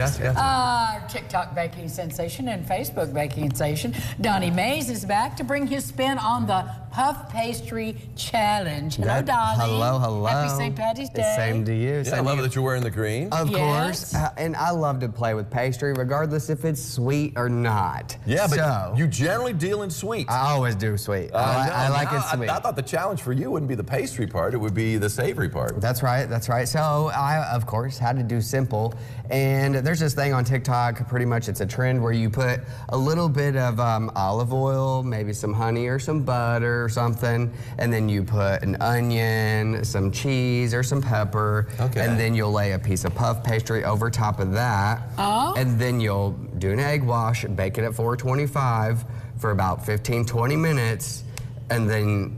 Our TikTok baking sensation and Facebook baking sensation, Donnie Mays, is back to bring his spin on the puff pastry challenge. Hello, Donnie. Hello. Happy St. Patty's Day. Same to you. Yeah, I love that you're wearing the green. Of Yes. course. And I love to play with pastry, regardless if it's sweet or not. Yeah, but so, you generally deal in sweets. I always do sweet. I like it sweet. I thought the challenge for you wouldn't be the pastry part, it would be the savory part. That's right. So I, of course, had to do simple. And there's this thing on TikTok, pretty much it's a trend where you put a little bit of olive oil, maybe some honey or some butter or something, and then you put an onion, some cheese or some pepper, and then you'll lay a piece of puff pastry over top of that. And then you'll do an egg wash, bake it at 425 for about 15-20 minutes, and then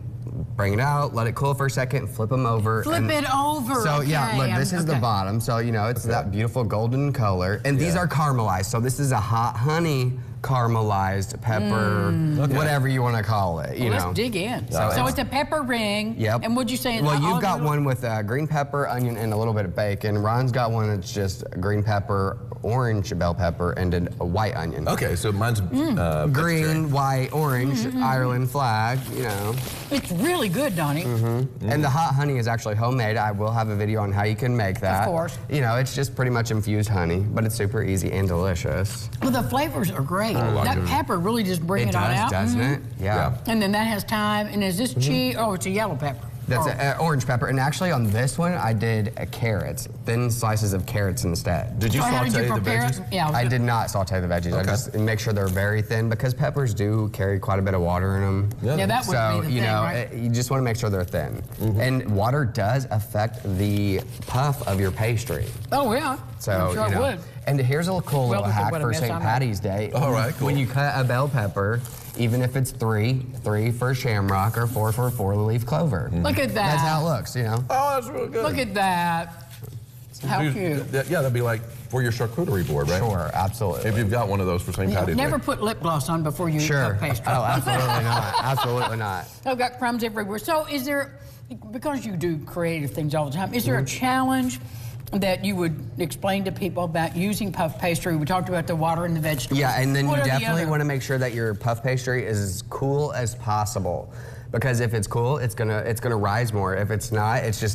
bring it out, let it cool for a second, flip them over. Flip it over. So yeah, look, this is the bottom. So you know, it's that beautiful golden color. And these are caramelized. So this is a hot honey caramelized pepper, whatever you want to call it. You know. Let's dig in. So it's a pepper ring. Yep. And what'd you say? Well, you've got one with green pepper, onion, and a little bit of bacon. Ron's got one that's just green pepper, orange bell pepper, and a white onion. Okay, so mine's green, white, orange, Ireland flag, you know. It's really good, Donnie. And the hot honey is actually homemade. I will have a video on how you can make that. Of course. You know, it's just pretty much infused honey, but it's super easy and delicious. Well, the flavors are great. That pepper really just brings it on out. Doesn't it? Yeah. And then that has thyme. And is this cheese? Oh, it's a yellow pepper. That's an orange pepper. And actually on this one, I did carrots, thin slices of carrots instead. Did you saute the veggies? Yeah, I did not saute the veggies. I just make sure they're very thin because peppers do carry quite a bit of water in them. Yeah, that would be the thing, right? You just want to make sure they're thin. And water does affect the puff of your pastry. Oh, yeah. So, I'm sure you know, it would. And here's a cool little hack for St. Patty's Day. All right, cool. When you cut a bell pepper, even if it's three for shamrock or four for four-leaf clover. Look at that. That's how it looks, you know. Oh, that's real good. Look at that. How cute. Yeah, that'd be like for your charcuterie board, right? Sure, absolutely. If you've got one of those for St. Patty's Day. Never put lip gloss on before you eat puff pastry. Oh, absolutely not. Absolutely not. I've got crumbs everywhere. So is there, because you do creative things all the time, is there a challenge that you would explain to people about using puff pastry? We talked about the water and the vegetables. Yeah, and then you definitely want to make sure that your puff pastry is as cool as possible. Because if it's cool, it's gonna rise more. If it's not, it's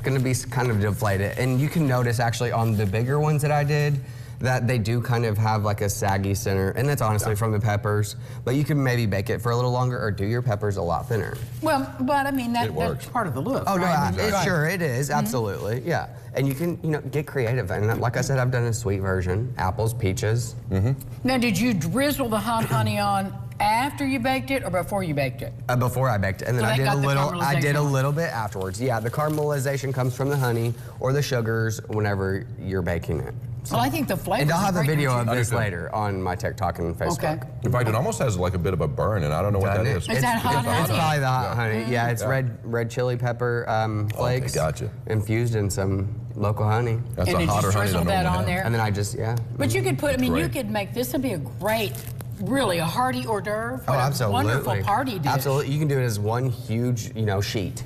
gonna be kind of deflated. And you can notice actually on the bigger ones that I did, that they do kind of have like a saggy center, and that's honestly from the peppers. But you can maybe bake it for a little longer or do your peppers a lot thinner. Well, but I mean, that's part of the look. Oh, right? no, sure it is, absolutely, yeah. And you can, you know, get creative. And like I said, I've done a sweet version, apples, peaches. Now, did you drizzle the hot honey on after you baked it or before you baked it? Before I baked it, and then I did a little bit afterwards. Yeah, the caramelization comes from the honey or the sugars whenever you're baking it. Well, I think the flavor. And I'll have a video of this later on my TikTok and Facebook. Okay. In fact, it almost has like a bit of a burn, and I don't know what that is. Is that hot honey? It's probably the hot honey. Yeah, it's red chili pepper flakes. Okay, gotcha. Infused in some local honey. That's and a hotter honey drizzle than that normal on there. And then I just, But you could put, I mean, you Great. could make, this would be a great, really a hearty hors d'oeuvre. Oh, absolutely. Wonderful party dish. Absolutely. You can do it as one huge, you know, sheet.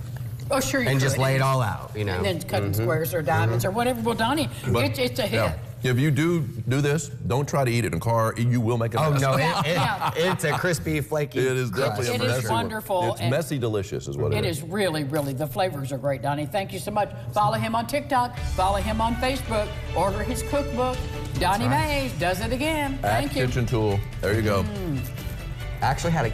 Oh, sure you And could. just lay it all out, you know. And then cut in squares or diamonds or whatever. Well, Donnie, it's a hit. Yeah. If you do this, don't try to eat it in a car. You will make a mess. Oh, no, Yeah. it's a crispy, flaky It is definitely a It messy is wonderful. It's messy delicious is what it is. It is really, really, the flavors are great, Donnie. Thank you so much. Follow him on TikTok. Follow him on Facebook. Order his cookbook. Donnie Mays does it again. Thank you. Kitchen tool. There you go. I actually had a